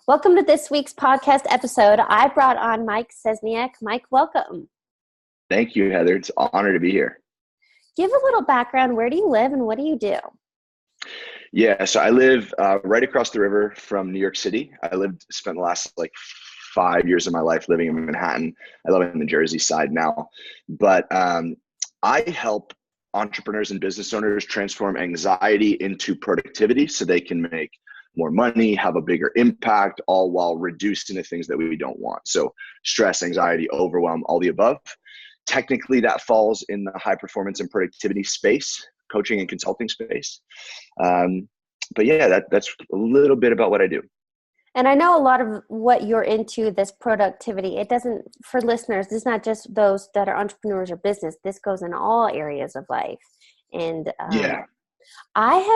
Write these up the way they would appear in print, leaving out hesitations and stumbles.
Welcome to this week's podcast episode. I brought on Mike Szczesniak. Mike, welcome. Thank you, Heather. It's an honor to be here. Give a little background. Where do you live and what do you do? Yeah, so I live right across the river from New York City. Spent the last 5 years of my life living in Manhattan. I live in the Jersey side now. But I help entrepreneurs and business owners transform anxiety into productivity so they can make more money, have a bigger impact, all while reducing the things that we don't want. So stress, anxiety, overwhelm, all the above. Technically, that falls in the high performance and productivity space, coaching and consulting space. But yeah, that's a little bit about what I do. And I know a lot of what you're into, this productivity, it doesn't, for listeners, this is not just those that are entrepreneurs or business. This goes in all areas of life. And Yeah,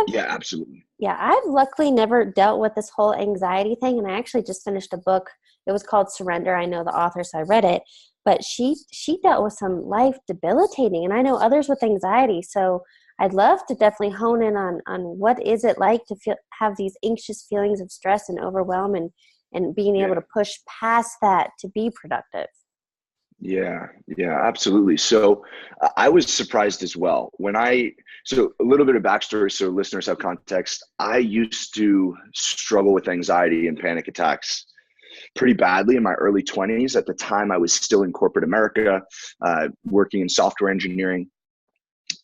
absolutely. Yeah, I've luckily never dealt with this whole anxiety thing. And I actually just finished a book. It was called Surrender. I know the author, so I read it. But she dealt with some life debilitating. And I know others with anxiety. So I'd love to definitely hone in on what is it like to have these anxious feelings of stress and overwhelm and being able to push past that to be productive. Yeah, absolutely. So I was surprised as well so a little bit of backstory so listeners have context. I used to struggle with anxiety and panic attacks pretty badly in my early 20s. At the time, I was still in corporate America, working in software engineering,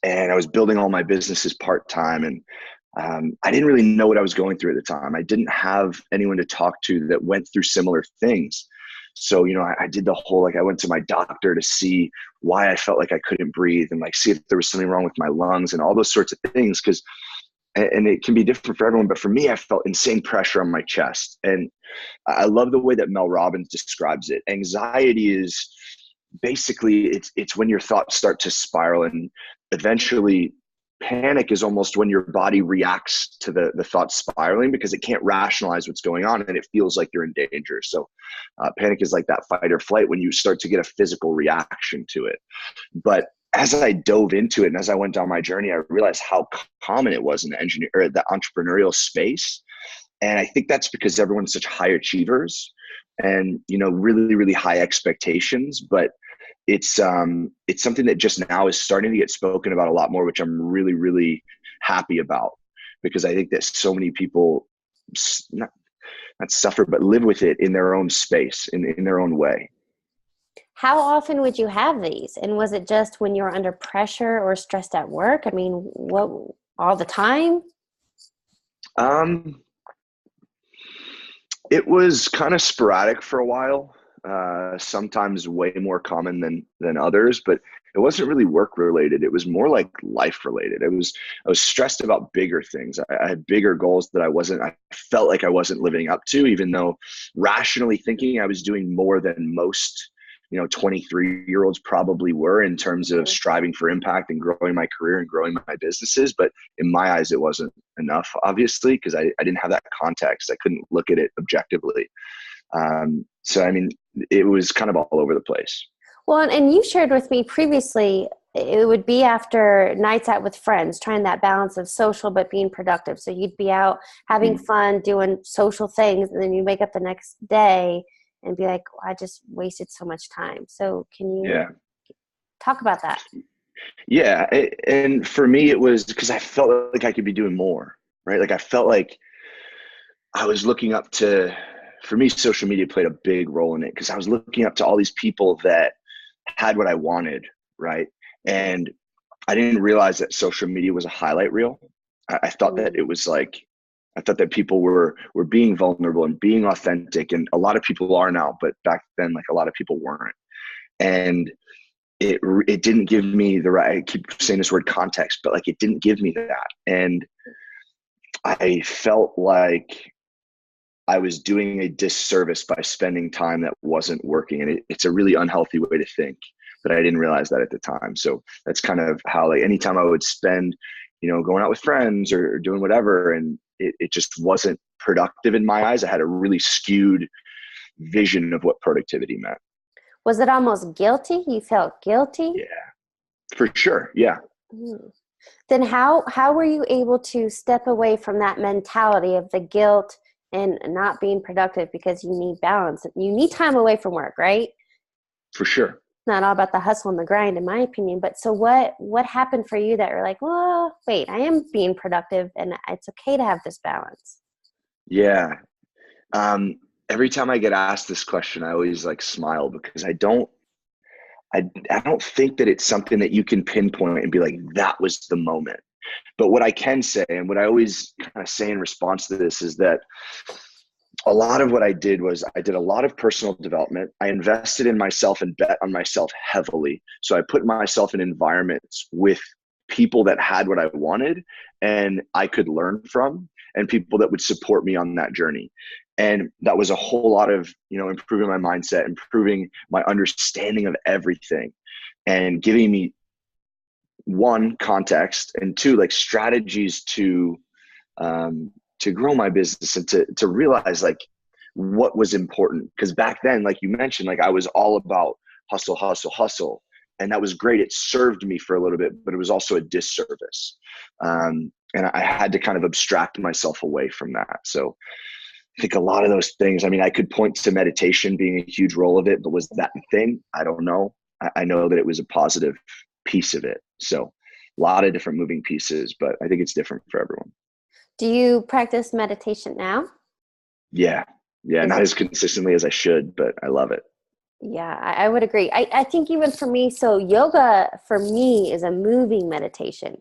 and I was building all my businesses part-time. And I didn't really know what I was going through at the time. I didn't have anyone to talk to that went through similar things. So, I did the whole, I went to my doctor to see why I felt like I couldn't breathe and see if there was something wrong with my lungs and all those sorts of things. And it can be different for everyone, but for me, I felt insane pressure on my chest. And I love the way that Mel Robbins describes it. Anxiety is basically, it's when your thoughts start to spiral, and eventually panic is almost when your body reacts to the thoughts spiraling because it can't rationalize what's going on and it feels like you're in danger. So panic is like that fight or flight when you start to get a physical reaction to it. But as I dove into it and as I went down my journey, I realized how common it was in the entrepreneurial space. And I think that's because everyone's such high achievers and, really, really high expectations. But it's something that just now is starting to get spoken about a lot more, which I'm really, really happy about, because I think that so many people not suffer, but live with it in their own space, in their own way. How often would you have these? And was it just when you were under pressure or stressed at work? I mean, what, all the time? It was kind of sporadic for a while. Sometimes way more common than others, but it wasn't really work related. It was more like life related. I was stressed about bigger things. I had bigger goals that I felt like I wasn't living up to, even though rationally thinking I was doing more than most 23-year-olds probably were in terms of striving for impact and growing my career and growing my businesses. But in my eyes, it wasn't enough, obviously, because I didn't have that context. I couldn't look at it objectively. So, I mean, it was kind of all over the place. Well, and you shared with me previously, it would be after nights out with friends, trying that balance of social but being productive. So you'd be out having fun, doing social things, and then you wake up the next day and be like, I just wasted so much time. So can you talk about that? Yeah. And for me, it was because I felt like I could be doing more, right? I felt like I was looking up to, for me, social media played a big role in it because I was looking up to all these people that had what I wanted, right? And I didn't realize that social media was a highlight reel. I thought that it was I thought that people were being vulnerable and being authentic, and a lot of people are now, but back then, a lot of people weren't. And it didn't give me the right, I keep saying this word context, but it didn't give me that. And I felt like I was doing a disservice by spending time that wasn't working. And it's a really unhealthy way to think, but I didn't realize that at the time. So that's kind of how anytime I would spend, going out with friends or doing whatever, and it just wasn't productive in my eyes. I had a really skewed vision of what productivity meant. Was it almost guilty? You felt guilty? Yeah, for sure. Yeah. Then how were you able to step away from that mentality of the guilt and not being productive because you need balance. You need time away from work, right? For sure. Not all about the hustle and the grind, in my opinion. But so what happened for you that you're like, well, wait, I am being productive and it's okay to have this balance? Yeah. Every time I get asked this question, I always like smile because I don't think that it's something that you can pinpoint and be like, that was the moment. But what I can say, and what I always kind of say in response to this, is that a lot of what I did was I did a lot of personal development. I invested in myself and bet on myself heavily. So I put myself in environments with people that had what I wanted and I could learn from, and people that would support me on that journey. And that was a whole lot of, improving my mindset, improving my understanding of everything, and giving me, one, context, and two, like strategies to grow my business and to realize like what was important. Because back then, like you mentioned, like I was all about hustle, hustle, hustle. And that was great. It served me for a little bit, but it was also a disservice. And I had to kind of abstract myself away from that. So I think a lot of those things, I mean, I could point to meditation being a huge role of it, but was that the thing? I don't know. I know that it was a positive piece of it. So a lot of different moving pieces, but I think it's different for everyone. Do you practice meditation now? Yeah. Not as consistently as I should, but I love it. Yeah, I would agree. I think even for me, so yoga for me is a moving meditation,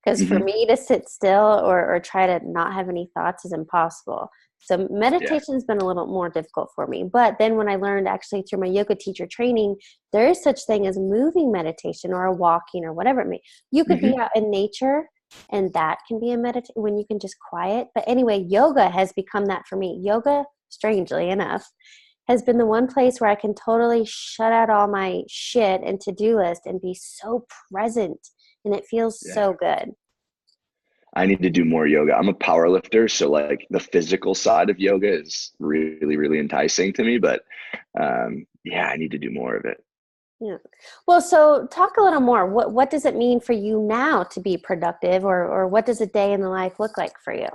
because for Mm-hmm. me to sit still or try to not have any thoughts is impossible. So Yeah. meditation has been a little more difficult for me. But then when I learned actually through my yoga teacher training, there is such thing as moving meditation or a walking or whatever it may. You could be Mm-hmm. out in nature, and that can be a meditation when you can just quiet. But anyway, yoga has become that for me. Yoga, strangely enough, has been the one place where I can totally shut out all my shit and to-do list and be so present. And it feels Yeah. so good. I need to do more yoga. I'm a power lifter, so like the physical side of yoga is really, really enticing to me. But yeah, I need to do more of it. Yeah. Well, so talk a little more. What does it mean for you now to be productive, or what does a day in the life look like for you?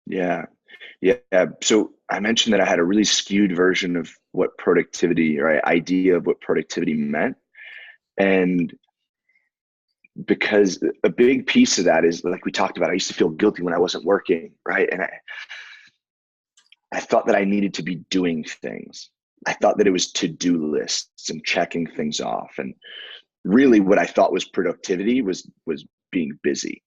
Yeah. So I mentioned that I had a really skewed version of what productivity, or idea of what productivity meant. And because a big piece of that is, like we talked about, I used to feel guilty when I wasn't working, right? And I thought that I needed to be doing things. I thought that it was to-do lists and checking things off. And really what I thought was productivity was being busy,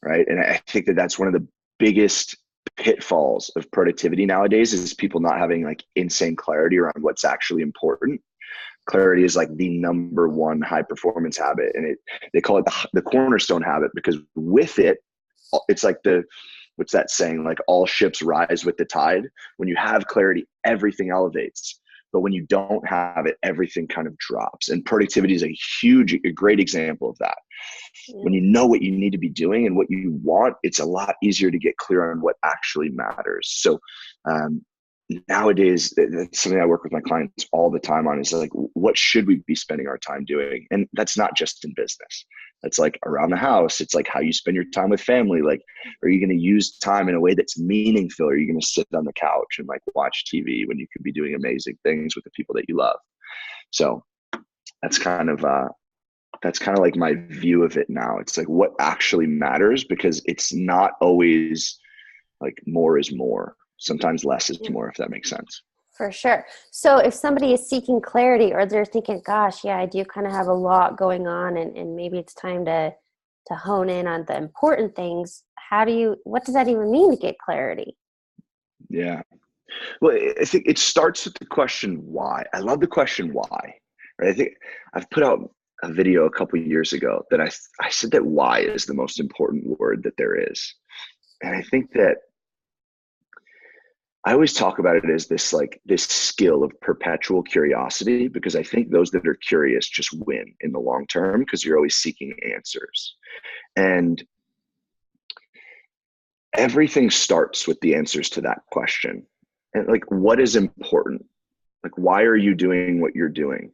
right? And I think that that's one of the biggest pitfalls of productivity nowadays, is people not having like insane clarity around what's actually important. Clarity is like the number one high performance habit, and they call it the cornerstone habit, because with it, it's like what's that saying, like all ships rise with the tide. When you have clarity, everything elevates, but when you don't have it, everything kind of drops. And productivity is a great example of that. When you know what you need to be doing and what you want, it's a lot easier to get clear on what actually matters. So nowadays, it's something I work with my clients all the time on, is like, what should we be spending our time doing? And that's not just in business. That's like around the house. It's like how you spend your time with family. Like, are you going to use time in a way that's meaningful? Or are you going to sit on the couch and like watch TV when you could be doing amazing things with the people that you love? So that's kind of like my view of it now. It's like what actually matters, because it's not always like more is more. Sometimes less is more, if that makes sense. For sure. So if somebody is seeking clarity, or they're thinking, gosh, yeah, I do kind of have a lot going on, and maybe it's time to hone in on the important things, what does that even mean to get clarity? Yeah. Well, I think it starts with the question why. I love the question why. Right? I think I've put out a video a couple of years ago that I said that why is the most important word that there is. And I think that I always talk about it as this skill of perpetual curiosity, because I think those that are curious just win in the long term, because you're always seeking answers. And everything starts with the answers to that question. And like, what is important? Like, why are you doing what you're doing?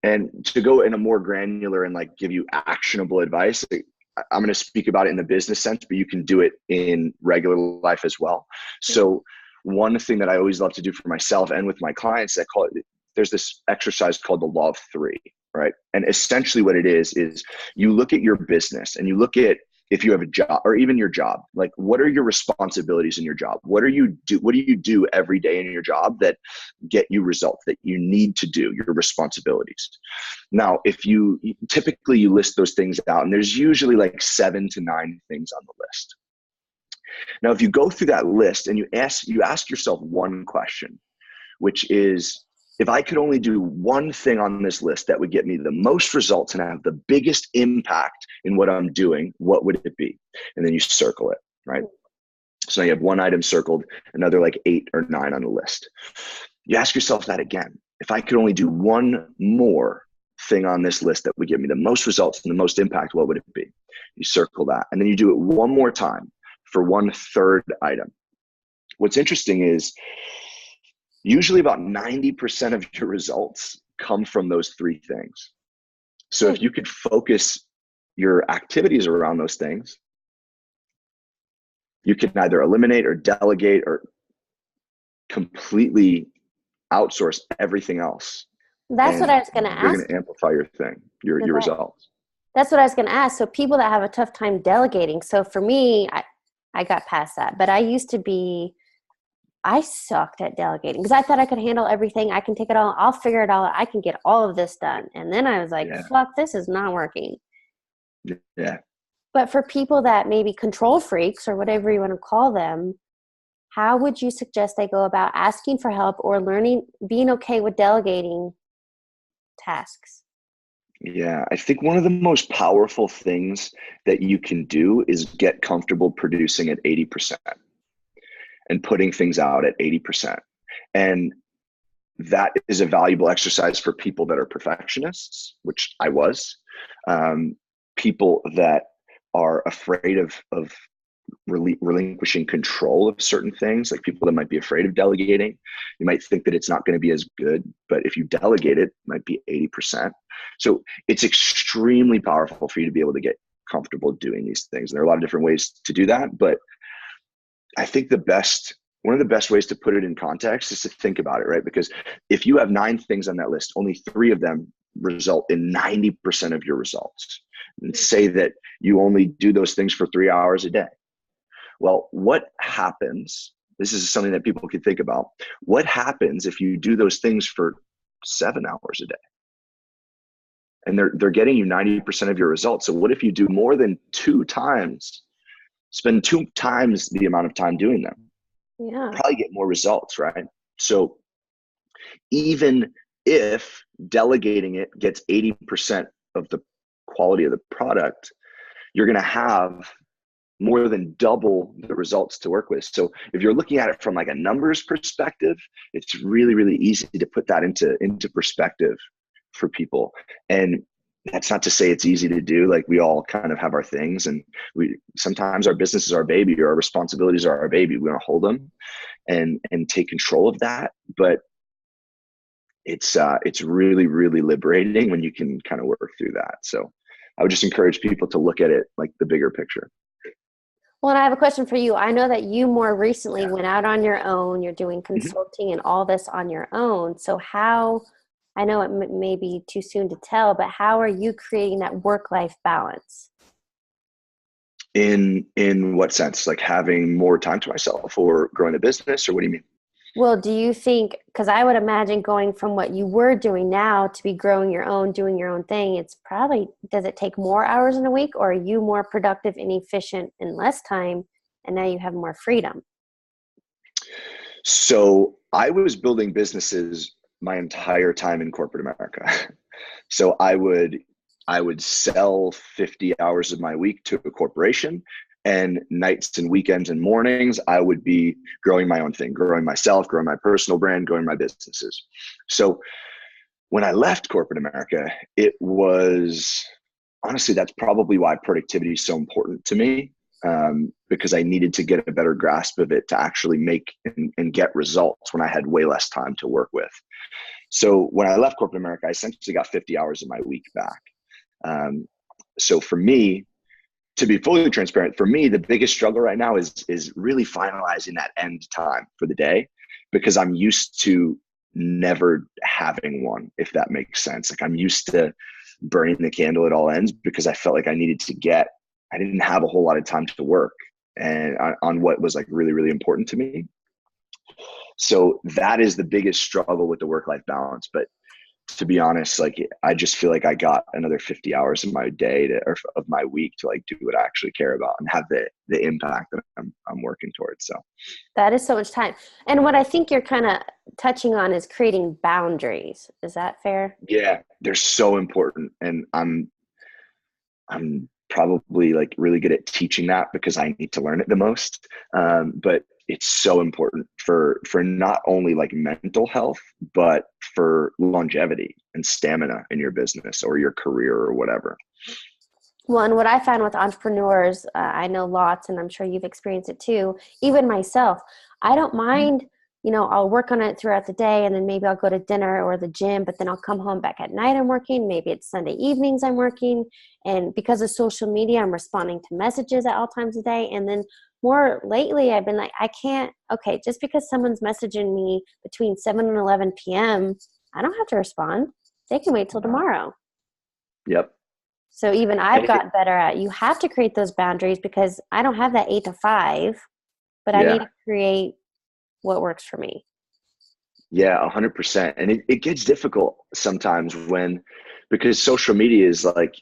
And to go in a more granular and like give you actionable advice, I'm going to speak about it in the business sense, but you can do it in regular life as well. So one thing that I always love to do for myself and with my clients, there's this exercise called the law of three, right? And essentially what it is you look at your business and you look at, if you have a job or even your job, like what are your responsibilities in your job? What do you do every day in your job that get you results that you need to do, your responsibilities? Now, if you typically you list those things out, and there's usually like 7 to 9 things on the list. Now, if you go through that list and you ask yourself one question, which is, if I could only do one thing on this list that would get me the most results and have the biggest impact in what I'm doing, what would it be? And then you circle it, right? So you have one item circled, another like 8 or 9 on the list. You ask yourself that again. If I could only do one more thing on this list that would give me the most results and the most impact, what would it be? You circle that. And then you do it one more time for one third item. What's interesting is usually about 90% of your results come from those 3 things. So if you could focus your activities around those things, you can either eliminate or delegate or completely outsource everything else. That's what I was going to ask. You're going to amplify your thing, your results. That's what I was going to ask. So people that have a tough time delegating. So for me, I got past that, but I sucked at delegating because I thought I could handle everything. I can take it all. I'll figure it all out. I can get all of this done. And then I was like, fuck, this is not working. Yeah. But for people that maybe control freaks or whatever you want to call them, how would you suggest they go about asking for help or being okay with delegating tasks? Yeah, I think one of the most powerful things that you can do is get comfortable producing at 80%. And putting things out at 80%. And that is a valuable exercise for people that are perfectionists, which I was, people that are afraid of relinquishing control of certain things, like people that might be afraid of delegating. You might think that it's not going to be as good, but if you delegate it might be 80%. So it's extremely powerful for you to be able to get comfortable doing these things. And there are a lot of different ways to do that, but I think one of the best ways to put it in context is to think about it, right? Because if you have 9 things on that list, only 3 of them result in 90% of your results. And say that you only do those things for 3 hours a day. Well, what happens? This is something that people can think about. What happens if you do those things for 7 hours a day? And they're getting you 90% of your results. So what if you do more than 2 times? Spend 2 times the amount of time doing them. Yeah. Probably get more results, right? So even if delegating it gets 80% of the quality of the product, you're going to have more than double the results to work with. So if you're looking at it from like a numbers perspective, it's really, really easy to put that into perspective for people. And that's not to say it's easy to do. Like we all kind of have our things, and sometimes our business is our baby, or our responsibilities are our baby. We want to hold them and take control of that. But it's really, really liberating when you can kind of work through that. So I would just encourage people to look at it like the bigger picture. Well, and I have a question for you. I know that you more recently went out on your own. You're doing consulting and all this on your own. So how, I know it may be too soon to tell, but how are you creating that work-life balance? In what sense? Like having more time to myself or growing a business, or what do you mean? Well, do you think, because I would imagine going from what you were doing now to be growing your own, doing your own thing, it's probably, does it take more hours in a week, or are you more productive and efficient in less time and now you have more freedom? So I was building businesses my entire time in corporate America. So I would sell 50 hours of my week to a corporation, and nights and weekends and mornings, I would be growing my own thing, growing myself, growing my personal brand, growing my businesses. So when I left corporate America, it was, honestly, that's probably why productivity is so important to me, because I needed to get a better grasp of it to actually make and get results when I had way less time to work with. So when I left corporate America, I essentially got 50 hours of my week back. So for me to be fully transparent, for me, the biggest struggle right now is really finalizing that end time for the day, because I'm used to never having one, if that makes sense. Like I'm used to burning the candle at all ends because I felt like I didn't have a whole lot of time to work and on what was like really, really important to me. So that is the biggest struggle with the work-life balance. But to be honest, like I just feel like I got another 50 hours of my day or of my week to like do what I actually care about and have the impact that I'm working towards. So That is so much time. And what I think you're kind of touching on is creating boundaries. Is that fair? yeah, they're so important. And I'm probably like really good at teaching that because I need to learn it the most. But it's so important for not only like mental health, but for longevity and stamina in your business or your career or whatever. Well, and what I found with entrepreneurs, I know lots, and I'm sure you've experienced it too, even myself, I don't mind, I'll work on it throughout the day and then maybe I'll go to dinner or the gym, but then I'll come home back at night, I'm working. Maybe it's Sunday evenings I'm working. And because of social media, I'm responding to messages at all times of day. And then more lately, I've been like, okay, just because someone's messaging me between 7 and 11 p.m., I don't have to respond. They can wait till tomorrow. Yep. So even I've gotten better at, you have to create those boundaries because I don't have that 8 to 5, but I need to create what works for me. Yeah, 100%. And it gets difficult sometimes because social media is like,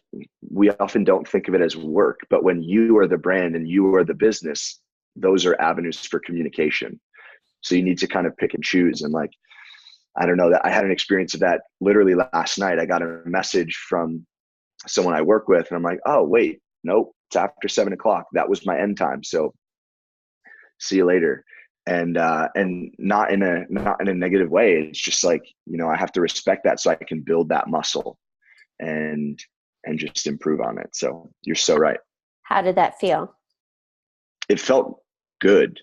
we often don't think of it as work, but when you are the brand and you are the business, those are avenues for communication. So you need to kind of pick and choose. And like, I don't know, that I had an experience of that literally last night. I got a message from someone I work with and I'm like, oh, wait, nope, it's after 7 o'clock. That was my end time. So see you later. And not in a negative way. It's just like, I have to respect that so I can build that muscle and just improve on it. So you're so right. How did that feel? It felt good.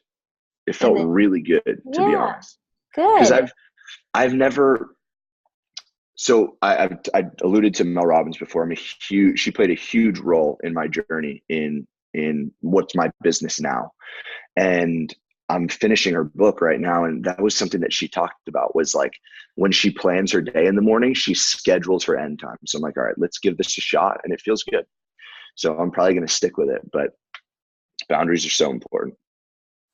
It felt really good, to be honest. Good. Because I've never, so I alluded to Mel Robbins before. She played a huge role in my journey in what's my business now. And I'm finishing her book right now. And that was something that she talked about, was like when she plans her day in the morning, she schedules her end time. So I'm like, all right, let's give this a shot. And it feels good. So I'm probably going to stick with it, but boundaries are so important.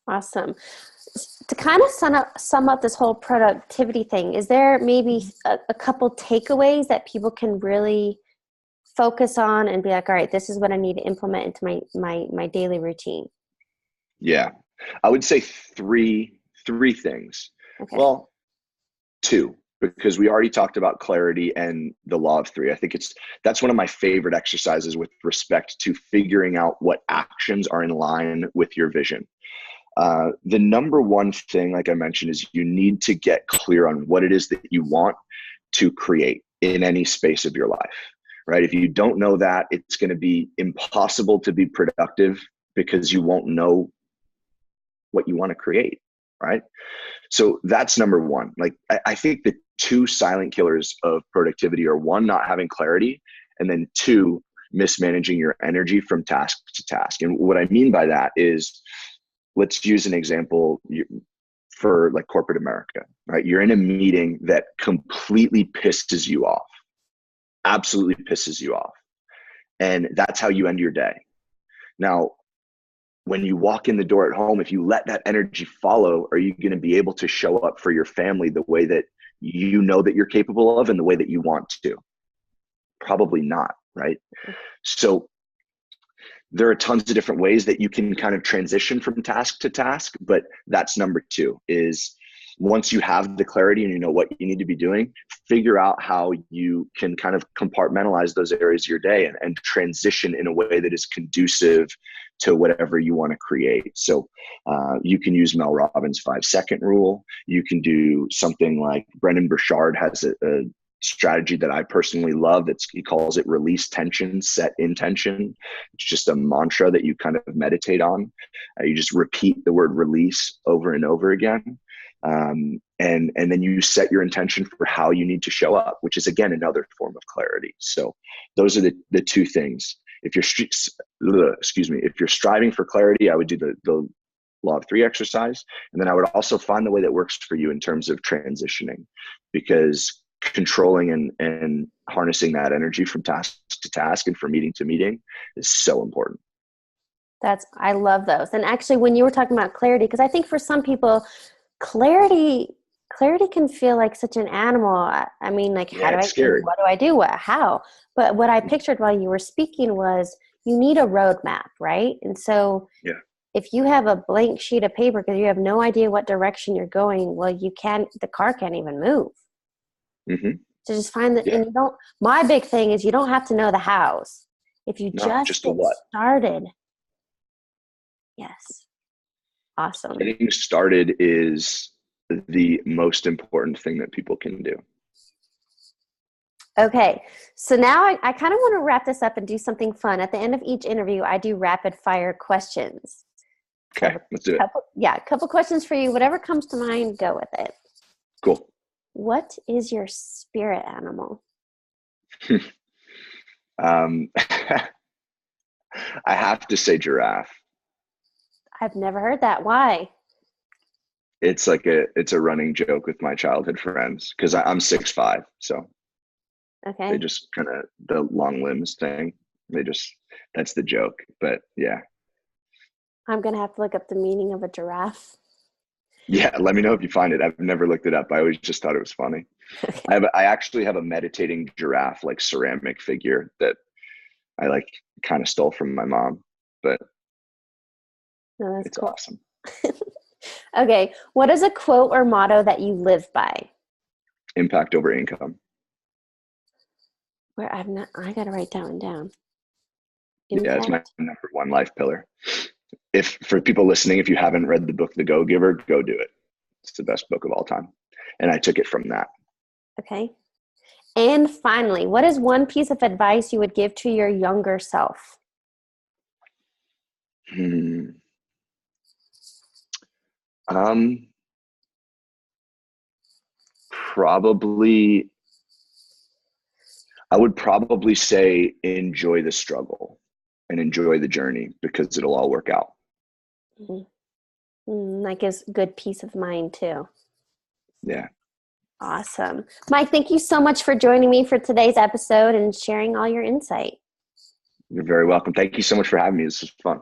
Awesome. To kind of sum up this whole productivity thing, is there maybe a couple takeaways that people can really focus on and be like, all right, this is what I need to implement into my daily routine? Yeah. I would say three things. Okay. Well, two, because we already talked about clarity and the law of three. I think that's one of my favorite exercises with respect to figuring out what actions are in line with your vision. The number one thing, like I mentioned, is you need to get clear on what it is that you want to create in any space of your life, right? If you don't know that, it's going to be impossible to be productive because you won't know what you want to create, right? So that's number one. Like, I think the two silent killers of productivity are, one, not having clarity, and then two, mismanaging your energy from task to task. And what I mean by that is, let's use an example for like corporate America, right? You're in a meeting that completely pisses you off, absolutely pisses you off. And that's how you end your day. Now, when you walk in the door at home, if you let that energy follow, are you going to be able to show up for your family the way that you know that you're capable of and the way that you want to? Probably not, right? So there are tons of different ways that you can kind of transition from task to task, but that's number two, is once you have the clarity and you know what you need to be doing, figure out how you can kind of compartmentalize those areas of your day and transition in a way that is conducive to whatever you want to create. So you can use Mel Robbins' 5-second rule. You can do something like Brendon Burchard has a strategy that I personally love. He calls it release tension, set intention. It's just a mantra that you kind of meditate on. You just repeat the word release over and over again. And then you set your intention for how you need to show up, which is, again, another form of clarity. So those are the two things. If you're, if you're striving for clarity, I would do the law of three exercise. And then I would also find the way that works for you in terms of transitioning, because controlling and harnessing that energy from task to task and from meeting to meeting is so important. I love those. And actually, when you were talking about clarity, because I think for some people, clarity can feel like such an animal. I mean, like, how do I, scary. what do I do? How? But what I pictured while you were speaking was you need a roadmap, right? And so if you have a blank sheet of paper because you have no idea what direction you're going, well, the car can't even move. Mm-hmm. So just find that, and my big thing is you don't have to know the hows. If you just get started. Yes. Awesome. Getting started is the most important thing that people can do. Okay. So now I kind of want to wrap this up and do something fun. At the end of each interview, I do rapid fire questions. Okay, let's do it. A couple questions for you. Whatever comes to mind, go with it. Cool. What is your spirit animal? I have to say giraffe. I've never heard that. Why? It's a running joke with my childhood friends because I'm 6'5", so they just kind of the long limbs thing. That's the joke. But yeah, I'm gonna have to look up the meaning of a giraffe. Yeah, let me know if you find it. I've never looked it up. I always just thought it was funny. I actually have a meditating giraffe, like ceramic figure that I kind of stole from my mom, but it's cool. Awesome. Okay. What is a quote or motto that you live by? Impact over income. I got to write that one down. Yeah, it's my number one life pillar. For people listening, if you haven't read the book, The Go-Giver, go do it. It's the best book of all time. And I took it from that. Okay. And finally, what is one piece of advice you would give to your younger self? I would probably say enjoy the struggle and enjoy the journey because it'll all work out. That gives good peace of mind too. Yeah. Awesome. Mike, thank you so much for joining me for today's episode and sharing all your insight. You're very welcome. Thank you so much for having me. This was fun.